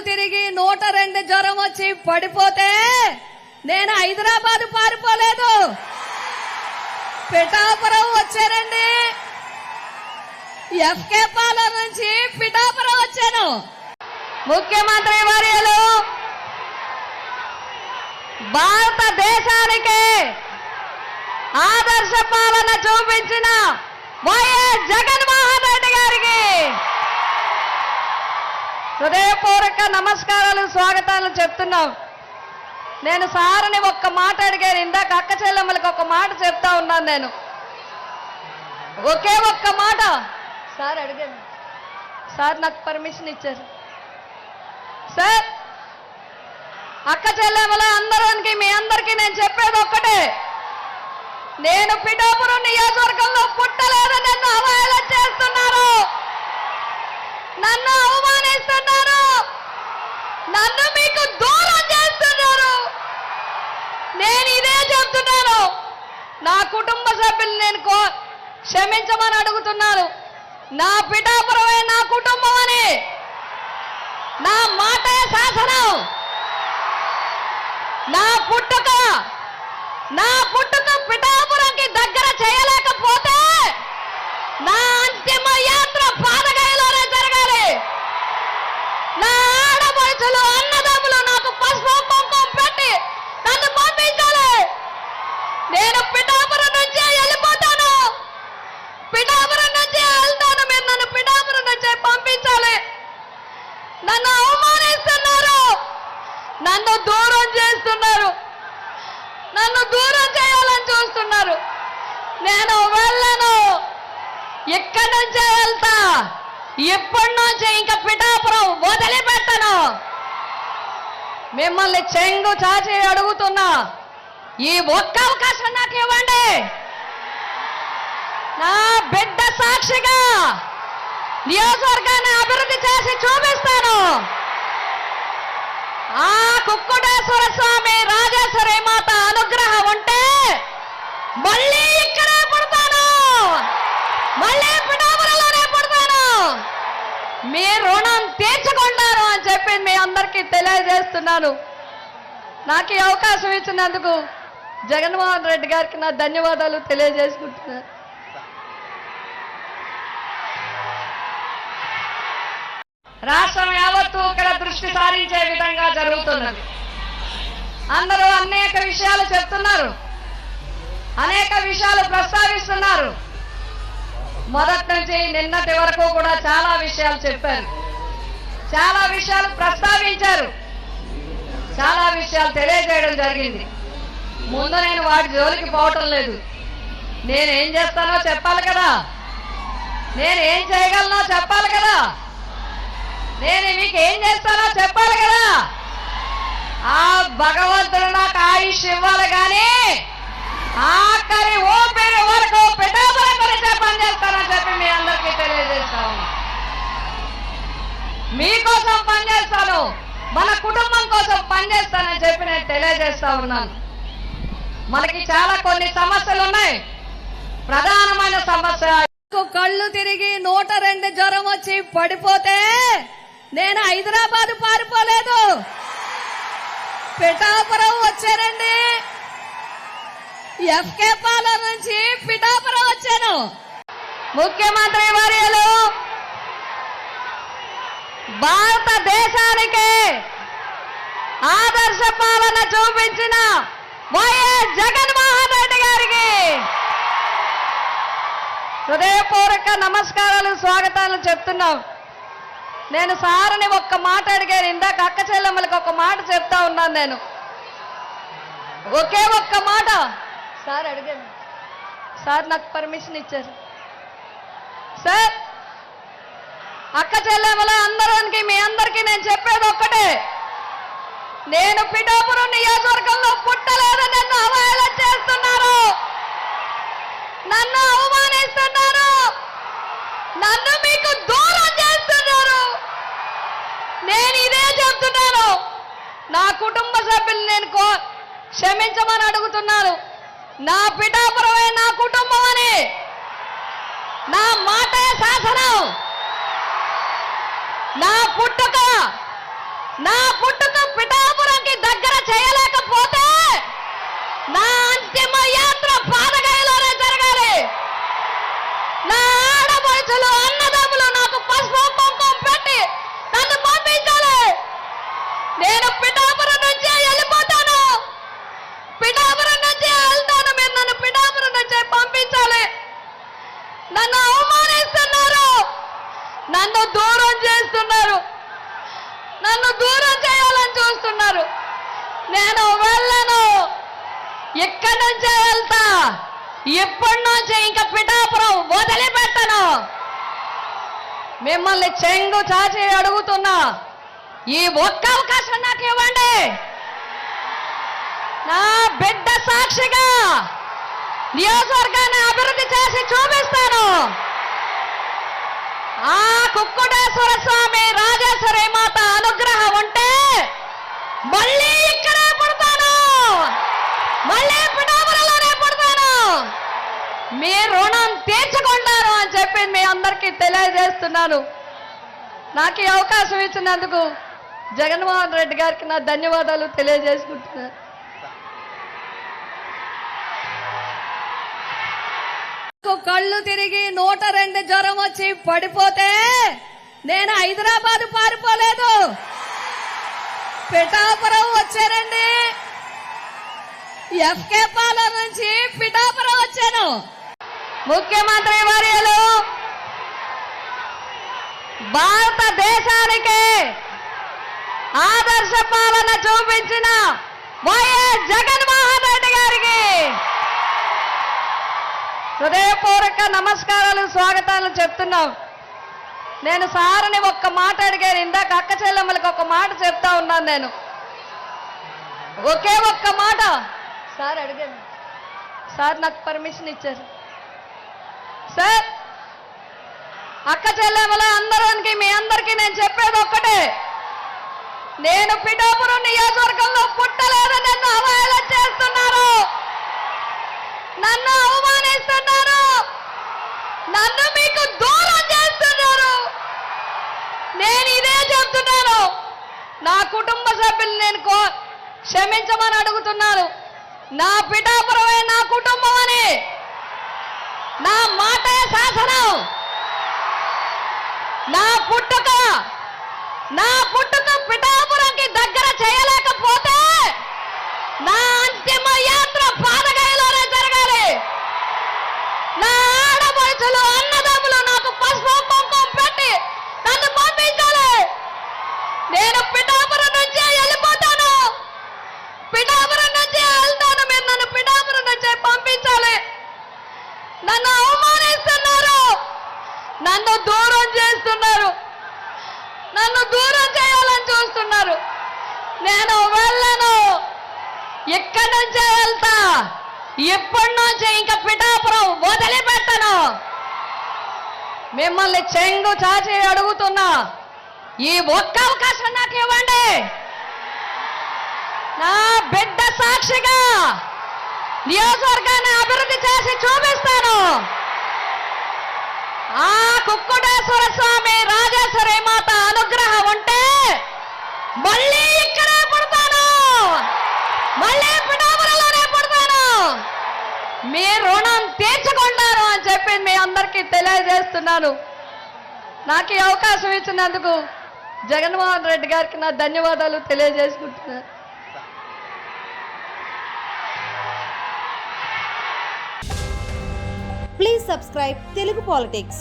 తిరిగి 102 జ్వరం వచ్చి పడిపోతే నేను హైదరాబాద్ పారిపోలేదు, పిఠాపురం వచ్చానండి. ఎఫ్కే పాలెం నుంచి పిఠాపురం వచ్చాను. ముఖ్యమంత్రి వర్యులు భారతదేశానికి ఆదర్శ పాలన చూపించిన వైఎస్ జగన్మోహన్ రెడ్డి గారికి హృదయపూర్వక నమస్కారాలు, స్వాగతాలు చెప్తున్నాం. నేను సార్ని ఒక్క మాట అడిగాను, ఇందాక అక్క చెల్లెమ్మలకి ఒక మాట చెప్తా ఉన్నాను. నేను ఒకే ఒక్క మాట సార్ అడిగాను. సార్ నాకు పర్మిషన్ ఇచ్చారు. సార్, అక్క చెల్లెమ్మల అందరికి మీ అందరికీ నేను చెప్పేది ఒక్కటే, నేను పిఠాపురం నియోజకవర్గంలో పుట్టలేదు. నన్ను అవహేళన చేస్తున్నారు, నన్ను అవమానిస్తున్నారు, నన్ను మీకు దూరం చేస్తున్నారు. నేను ఇదే చెప్తున్నాను, నా కుటుంబ సభ్యులు నేను క్షమించమని అడుగుతున్నాను. నా పిఠాపురమే నా కుటుంబం అని, నా మాటే శాసనం. నా పుట్టుక పిఠాపురంకి దగ్గర చేయలేకపోతే నా అంతిమ యాత్ర పాదగయలోనే జరగాలి. నా ఆడపడుచులు అన్నదమ్ములు నాకు పసుపు కుంకుమ పెట్టి నన్ను పంపించాలి. నేను పిఠాపురం నుంచే వెళ్ళిపోతాను, పిఠాపురం నుంచే వెళ్తాను. మీరు నన్ను పిఠాపురం నుంచే పంపించాలి. నన్ను అవమానిస్తున్నారు, నన్ను దూరం చేస్తున్నారు, నన్ను దూరం చేయాలని చూస్తున్నారు. నేను వెళ్ళను, ఇక్కడి నుంచే వెళ్తా. ఇప్పటి నుంచే ఇంకా పిఠాపురం వదిలిపెట్టను. మిమ్మల్ని చెంగు చాచి అడుగుతున్నా, ఈ ఒక్క అవకాశం నాకు ఇవ్వండి. నా బిడ్డ సాక్షిగా నియోజకవర్గాన్ని అభివృద్ధి చేసి చూపిస్తాను. ఆ కుక్కుటేశ్వర స్వామి రాజేశ్వరి మాత అనుగ్రహం ఉంటే మళ్ళీ ఇక్కడే పుడతాను, మళ్ళీ పిఠాపురంలోనే పుడతాను. మీ రుణం తీర్చుకుంటారు అని చెప్పి మీ అందరికీ తెలియజేస్తున్నాను. నాకు ఈ అవకాశం ఇచ్చినందుకు జగన్మోహన్ రెడ్డి గారికి నా ధన్యవాదాలు తెలియజేసుకుంటున్నాను. రాష్ట్రం యావత్తు ఇక్కడ దృష్టి సారించే విధంగా జరుగుతున్నది. అందరూ అనేక విషయాలు చెప్తున్నారు, అనేక విషయాలు ప్రస్తావిస్తున్నారు. మొదటి నుంచి నిన్నటి వరకు కూడా చాలా విషయాలు చెప్పారు, చాలా విషయాలు ప్రస్తావించారు, చాలా విషయాలు తెలియజేయడం జరిగింది. ముందు నేను వాటి జోలికి పోవటం లేదు. నేనేం చేస్తానో చెప్పాలి కదా, నేనేం చేయగలనో చెప్పాలి కదా, నేను మీకు ఏం చేస్తానో చెప్పాలి కదా. ఆ భగవంతుడు నాకు ఆయుష్ ఇవ్వాలి కానీ ఆఖరి ఓపిరి వరకు పిఠాపురం గురించే పనిచేస్తానని చెప్పి మీ అందరికీ తెలియజేస్తాను. మీకోసం పనిచేస్తాను, మన కుటుంబం కోసం పనిచేస్తానని చెప్పి నేను తెలియజేస్తా ఉన్నాను. మనకి చాలా కొన్ని సమస్యలు ఉన్నాయి. ప్రధానమైన సమస్య, కళ్ళు తిరిగి 102 జ్వరం వచ్చి పడిపోతే నేను హైదరాబాద్ పారిపోలేదు, పిఠాపురం వచ్చానండి. ఎఫ్కే పాలెం నుంచి పిఠాపురం వచ్చాను. ముఖ్యమంత్రి వర్యులు భారతదేశానికి ఆదర్శ పాలన చూపించిన వైఎస్ జగన్మోహన్ రెడ్డి గారికి హృదయపూర్వక నమస్కారాలు, స్వాగతాలు చెప్తున్నాం. నేను సార్ని ఒక్క మాట అడిగాను, ఇందాక అక్క చెల్లెమ్మలకి ఒక మాట చెప్తా ఉన్నాను. నేను ఒకే ఒక్క మాట సార్ అడిగాను. సార్ నాకు పర్మిషన్ ఇచ్చారు. సార్, అక్క చెల్లెమ్మల అందరికి మీ అందరికీ నేను చెప్పేది ఒక్కటే, నేను పిఠాపురం నియోజకవర్గంలో పుట్టలేదు. నన్ను అవహేళన చేస్తున్నారు, నన్ను అవమానిస్తున్నారు, నన్ను మీకు దూరం చేస్తున్నారు. నేను ఇదే చెప్తున్నాను, నా కుటుంబ సభ్యులు నేను క్షమించమని అడుగుతున్నాను. నా పిఠాపురమే నా కుటుంబం అని, నా మాటే శాసనం. నా పుట్టుక నా పుట్టుక పిఠాపురంకి దగ్గర చేయలేకపోతే నా అంతిమ యాత్ర పాదగయలోనే జరగాలి. నా ఆడపడుచులు అన్నదమ్ములు నాకు పసుపు కుంకుమ పెట్టి నన్ను పంపించాలి. నేను పిఠాపురం నుంచే వెళ్ళిపోతాను, పిఠాపురం నుంచే వెళ్తాను. మీరు నన్ను పిఠాపురం నుంచే పంపించాలి. నన్ను అవమానిస్తున్నారు, నన్ను దూరం చేస్తున్నారు, నన్ను దూరం చేయాలని చూస్తున్నారు. నేను వెళ్ళను, ఇక్కడి నుంచే వెళ్తా. ఇప్పటి నుంచే ఇంకా పిఠాపురం వదిలిపెట్టను. మిమ్మల్ని చెంగు చాచి అడుగుతున్నా, ఈ ఒక్క అవకాశం నాకు ఇవ్వండి. నా బిడ్డ సాక్షిగా నియోజకవర్గాన్ని అభివృద్ధి చేసి చూపిస్తాను. ఆ కుక్కుటేశ్వర స్వామి రాజేశ్వరి మాత అనుగ్రహం ఉంటే మళ్ళీ ఇక్కడే పుడతాను, మళ్ళీ పిఠాపురంలోనే పుడతాను. మీ రుణం తీర్చుకుంటారు అని చెప్పి మీ అందరికీ తెలియజేస్తున్నాను. నాకు ఈ అవకాశం ఇచ్చినందుకు జగన్మోహన్ రెడ్డి గారికి నా ధన్యవాదాలు తెలియజేసుకుంటున్నాను. కళ్ళు తిరిగి 102 జ్వరం వచ్చి పడిపోతే నేను హైదరాబాద్ పారిపోలేదు, పిఠాపురం వచ్చానండి. ఎఫ్కే పాలెం నుంచి పిఠాపురం వచ్చాను. ముఖ్యమంత్రి వర్యులు భారతదేశానికి ఆదర్శ పాలన చూపించిన వైఎస్ జగన్మోహన్ రెడ్డి గారికి హృదయపూర్వక నమస్కారాలు, స్వాగతాలు చెప్తున్నాం. నేను సార్ని ఒక్క మాట అడిగాను ఇందాక, అక్క చెల్లెమ్మలకి ఒక మాట చెప్తా ఉన్నాను. నేను ఒకే ఒక్క మాట సార్ అడిగాను. సార్ నాకు పర్మిషన్ ఇచ్చారు. సార్, అక్క చెల్లెమ్మల అందరికి మీ అందరికీ నేను చెప్పేది ఒక్కటే, నేను పిఠాపురం నియోజకవర్గంలో పుట్టలేదు. నన్ను అవహేళన చేస్తున్నారు, నన్ను అవమానిస్తున్నారు, నన్ను మీకు దూరం చేస్తున్నారు. నేను ఇదే చెప్తున్నాను. నా కుటుంబ సభ్యులు నేను క్షమించమని అడుగుతున్నాను. నా పిఠాపురమే నా కుటుంబం అని, నా మాటే శాసనం. నా పుట్టుక పిఠాపురంకి దగ్గర చేయలేకపోతే నా అంతిమ యాత్ర పాదగయలోనే జరగాలి. నా ఆడపడుచులు అన్నదమ్ములు నాకు పసుపు కుంకుమ పెట్టి నన్ను పంపించాలి. నేను పిఠాపురం నుంచే వెళ్ళిపోతాను, పిఠాపురం నుంచే వెళ్తాను. మీరు నన్ను పిఠాపురం నుంచే పంపించాలి. నన్ను అవమానిస్తున్నారు, నన్ను దూరం చేస్తున్నారు, నన్ను దూరం చేయాలని చూస్తున్నారు. నేను వెళ్ళను, ఇక్కడి నుంచే వెళ్తా. ఇప్పటి నుంచే ఇంకా పిఠాపురం వదిలిపెట్టను. మిమ్మల్ని చెంగు చాచి అడుగుతున్నా, ఈ ఒక్క అవకాశం నాకు ఇవ్వండి. నా బిడ్డ సాక్షిగా నియోజకవర్గాన్ని అభివృద్ధి చేసి చూపిస్తాను. ఆ కుక్కుటేశ్వర స్వామి రాజేశ్వరి మాత అనుగ్రహం ఉంటే మళ్ళీ ఇక్కడే పుడతాను, మళ్ళీ పిఠాపురంలోనే పుడతాను. మీ రుణం తీర్చుకుంటారు అని చెప్పి మీ అందరికీ తెలియజేస్తున్నాను. నాకు ఈ అవకాశం ఇచ్చినందుకు జగన్మోహన్ రెడ్డి గారికి నా ధన్యవాదాలు తెలియజేసుకుంటున్నాను. Please subscribe Telugu Politics.